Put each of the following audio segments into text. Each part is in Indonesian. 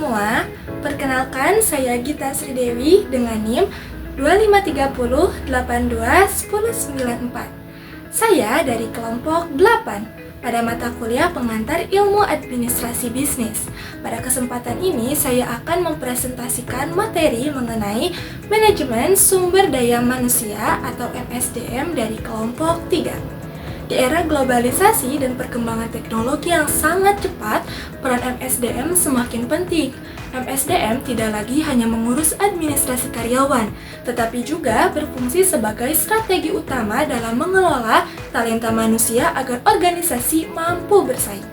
semua, perkenalkan saya Gita Sridewi dengan NIM 2530821094. Saya dari kelompok 8 pada mata kuliah pengantar ilmu administrasi bisnis. Pada kesempatan ini saya akan mempresentasikan materi mengenai manajemen sumber daya manusia atau MSDM dari kelompok 3. Di era globalisasi dan perkembangan teknologi yang sangat cepat, peran MSDM semakin penting. MSDM tidak lagi hanya mengurus administrasi karyawan, tetapi juga berfungsi sebagai strategi utama dalam mengelola talenta manusia agar organisasi mampu bersaing.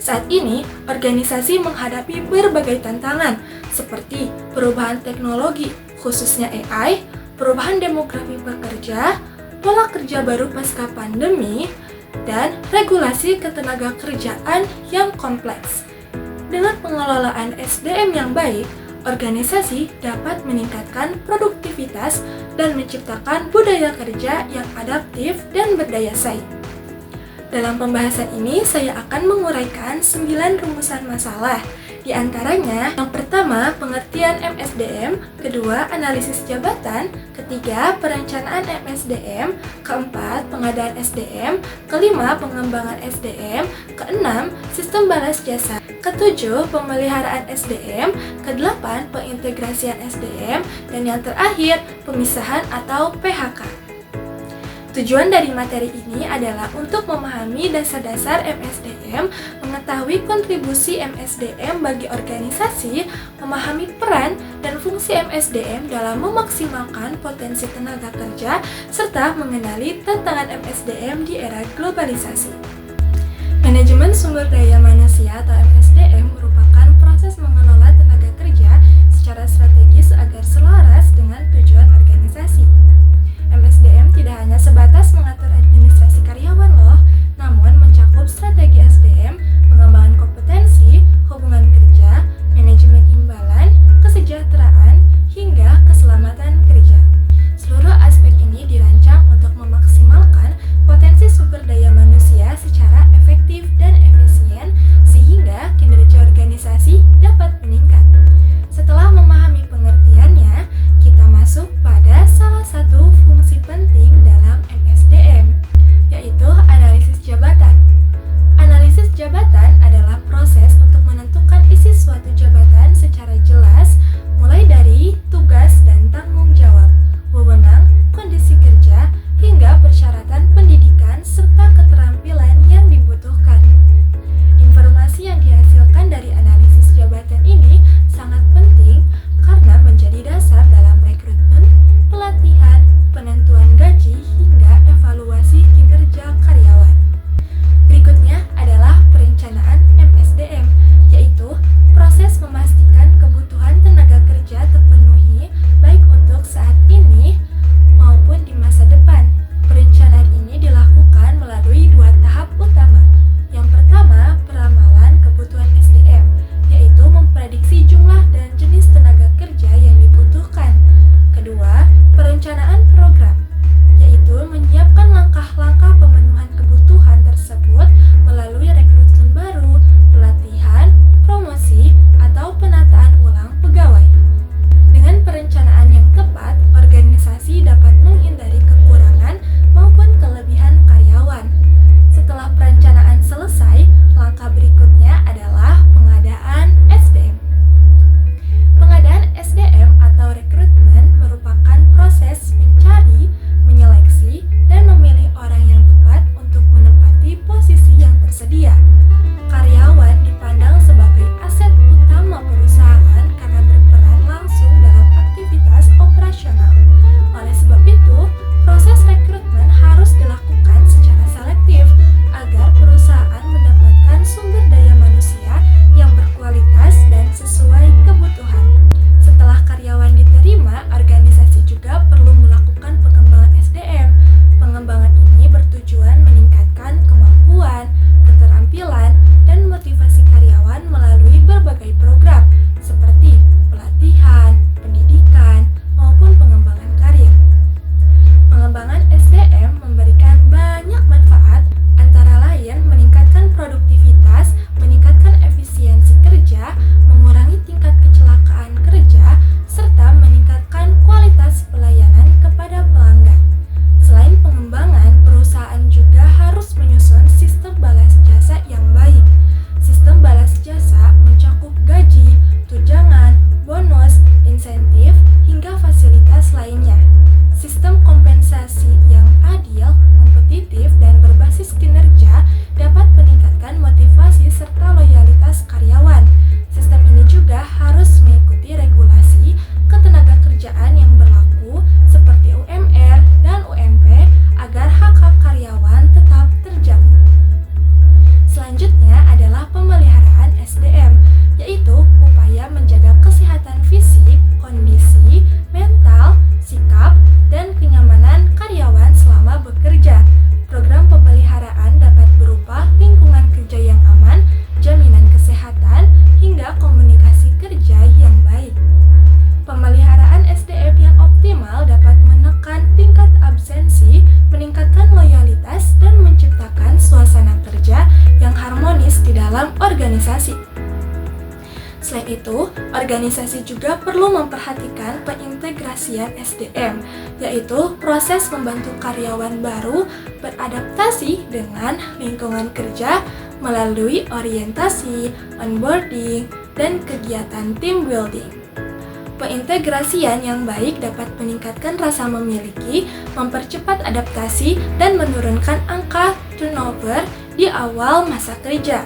Saat ini, organisasi menghadapi berbagai tantangan, seperti perubahan teknologi, khususnya AI, perubahan demografi pekerja, pola kerja baru pasca pandemi, dan regulasi ketenaga kerjaan yang kompleks. Dengan pengelolaan SDM yang baik, organisasi dapat meningkatkan produktivitas dan menciptakan budaya kerja yang adaptif dan berdaya saing. Dalam pembahasan ini, saya akan menguraikan 9 rumusan masalah. Di antaranya, yang pertama, pengertian MSDM, kedua, analisis jabatan, ketiga, perencanaan MSDM, keempat, pengadaan SDM, kelima, pengembangan SDM, keenam, sistem balas jasa, ketujuh, pemeliharaan SDM, kedelapan, pengintegrasian SDM, dan yang terakhir, pemisahan atau PHK. Tujuan dari materi ini adalah untuk memahami dasar-dasar MSDM, mengetahui kontribusi MSDM bagi organisasi, memahami peran dan fungsi MSDM dalam memaksimalkan potensi tenaga kerja, serta mengenali tantangan MSDM di era globalisasi. Manajemen sumber daya manusia atau MSDM merupakan proses mengelola tenaga kerja secara strategis agar selaras dengan tujuan organisasi. MSDM tidak hanya sebatas mengatur administrasi karyawan loh, namun mencakup strategi SDM, pengembangan kompetensi, hubungan kerja, manajemen imbalan, kesejahteraan, hingga keselamatan kerja. Seluruh aspek ini dirancang untuk memaksimalkan potensi sumber daya manusia secara efektif dan efisien, sehingga kinerja organisasi. Selain itu, organisasi juga perlu memperhatikan pengintegrasian SDM, yaitu proses membantu karyawan baru beradaptasi dengan lingkungan kerja melalui orientasi, onboarding, dan kegiatan team building. Pengintegrasian yang baik dapat meningkatkan rasa memiliki, mempercepat adaptasi, dan menurunkan angka turnover di awal masa kerja.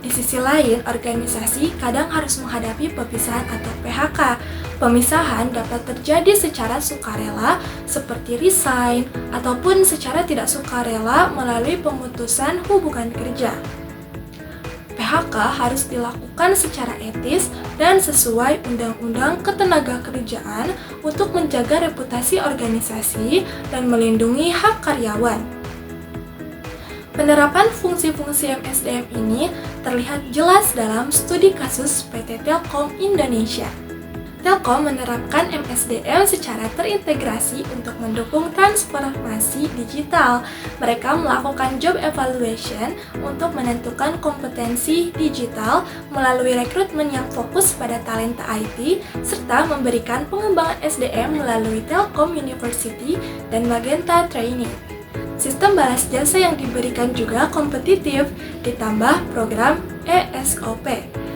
Di sisi lain, organisasi kadang harus menghadapi perpisahan atau PHK. Pemisahan dapat terjadi secara sukarela seperti resign ataupun secara tidak sukarela melalui pemutusan hubungan kerja. PHK harus dilakukan secara etis dan sesuai Undang-Undang Ketenagakerjaan untuk menjaga reputasi organisasi dan melindungi hak karyawan. Penerapan fungsi-fungsi MSDM ini terlihat jelas dalam studi kasus PT Telkom Indonesia. Telkom menerapkan MSDM secara terintegrasi untuk mendukung transformasi digital. Mereka melakukan job evaluation untuk menentukan kompetensi digital melalui rekrutmen yang fokus pada talenta IT, serta memberikan pengembangan SDM melalui Telkom University dan Magenta Training. Sistem balas jasa yang diberikan juga kompetitif, ditambah program ESOP.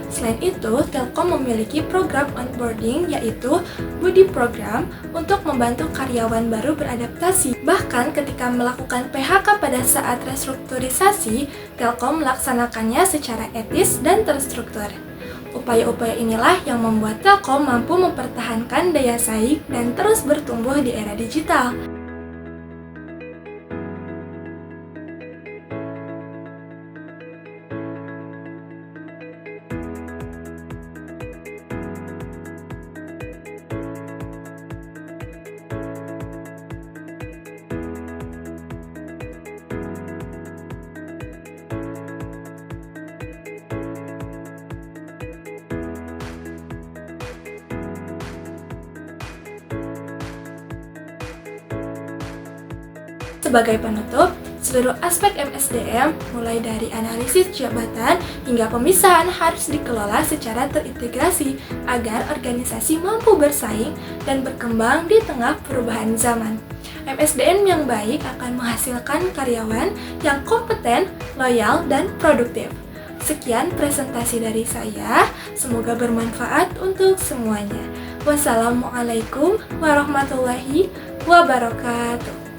Selain itu, Telkom memiliki program onboarding yaitu Buddy Program untuk membantu karyawan baru beradaptasi. Bahkan ketika melakukan PHK pada saat restrukturisasi, Telkom melaksanakannya secara etis dan terstruktur. Upaya-upaya inilah yang membuat Telkom mampu mempertahankan daya saing dan terus bertumbuh di era digital. Sebagai penutup, seluruh aspek MSDM, mulai dari analisis jabatan hingga pemisahan harus dikelola secara terintegrasi agar organisasi mampu bersaing dan berkembang di tengah perubahan zaman. MSDM yang baik akan menghasilkan karyawan yang kompeten, loyal, dan produktif. Sekian presentasi dari saya, semoga bermanfaat untuk semuanya. Wassalamualaikum warahmatullahi wabarakatuh.